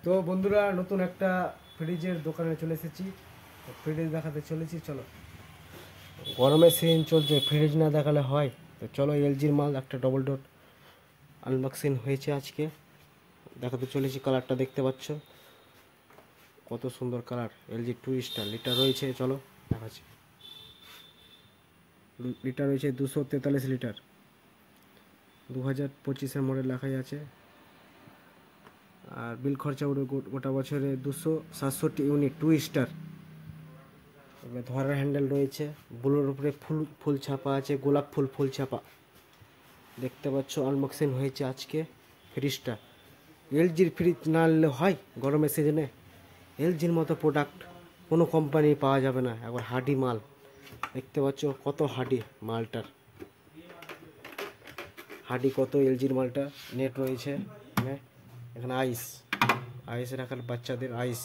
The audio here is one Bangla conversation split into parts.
তো বন্ধুরা, নতুন একটা ফ্রিজের দোকানে চলে এসেছি। ফ্রিজ দেখাতে চলেছি, চলো। গরমের সিজন চলছে, ফ্রিজ না দেখালে হয়? তো চলো, এলজির মাল একটা ডবল ডোর আনবক্সিং হয়েছে আজকে, দেখাতে চলেছি। কালারটা দেখতে পাচ্ছ, কত সুন্দর কালার। এলজি 2 স্টার লিটার রয়েছে, চলো দেখাচ্ছি। লিটার রয়েছে 243 লিটার, 2025-এর মডেল লেখাই আছে। আর বিল খরচা উঠে গোটা বছরে 267 ইউনিট 2 স্টার। এবার ধরার হ্যান্ডেল রয়েছে, ব্লুর উপরে ফুল ফুল ছাপা আছে, গোলাপ ফুল ফুল ছাপা দেখতে পাচ্ছ। আনবক্সিং হয়েছে আজকে ফ্রিজটা। এলজির ফ্রিজ না নিলে হয় গরমের সিজনে? এলজির মতো প্রোডাক্ট কোনো কোম্পানি পাওয়া যাবে না, একবার হার্ডি মাল। দেখতে পাচ্ছ কত হার্ডি মালটার, হার্ডি কত এলজির মালটা। নেট রয়েছে এখানে, আইস রাখার বাচ্চাদের আইস।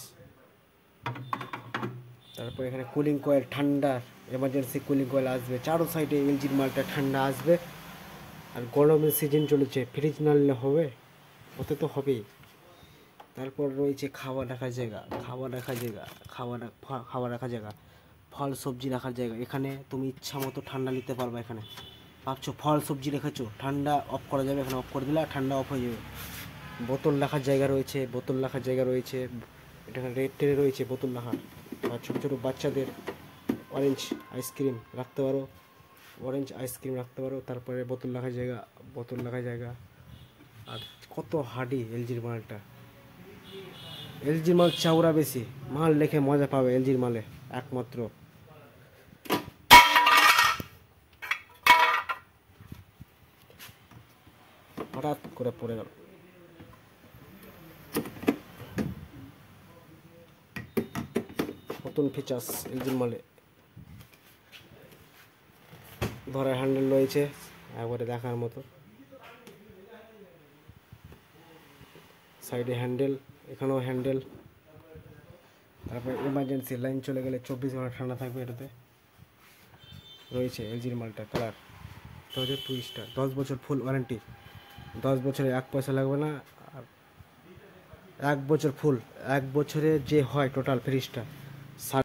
তারপর এখানে কুলিং কয়েল, ঠান্ডার এমার্জেন্সি কুলিং কয়েল আসবে। চারো সাইডে এলজির মালটা ঠান্ডা আসবে। আর গরমের সিজন চলেছে, ফ্রিজ না নিলে হবে? ওতে তো হবেই। তারপর রয়েছে খাবার রাখার জায়গা, খাবার রাখার জায়গা, ফল সবজি রাখার জায়গা। এখানে তুমি ইচ্ছা মতো ঠান্ডা নিতে পারবে। এখানে ভাবছো ফল সবজি রেখেছো, ঠান্ডা অফ করা যাবে, এখানে অফ করে দিলে ঠান্ডা অফ হয়ে যাবে। বোতল রাখার জায়গা রয়েছে, এখানে রেড ট্রে রয়েছে বোতল রাখার। আর ছোটো ছোটো বাচ্চাদের অরেঞ্জ আইসক্রিম রাখতে পারো, তারপরে বোতল রাখার জায়গা। আর কত হার্ডি এলজির মালটা। এলজির মাল চাউরা বেশি, মাল রেখে মজা পাবে এলজির মালে একমাত্র। হঠাৎ করে পড়ে গেল। নতুন ফিচার্স এলজির মালে, ধরার হ্যান্ডেল রয়েছে একবারে দেখার মতো। সাইডে হ্যান্ডেল, এখানেও হ্যান্ডেল। তারপরে এমার্জেন্সি লাইন চলে গেলে 24 ঘন্টা ঠান্ডা থাকবে। এটাতে রয়েছে এলজির মালটা। কালার 2 স্টার, 10 বছর ফুল ওয়ারেন্টি, 10 বছরে 1 পয়সা লাগবে না। আর 1 বছর ফুল, 1 বছরে যে হয় টোটাল ফ্রিজটা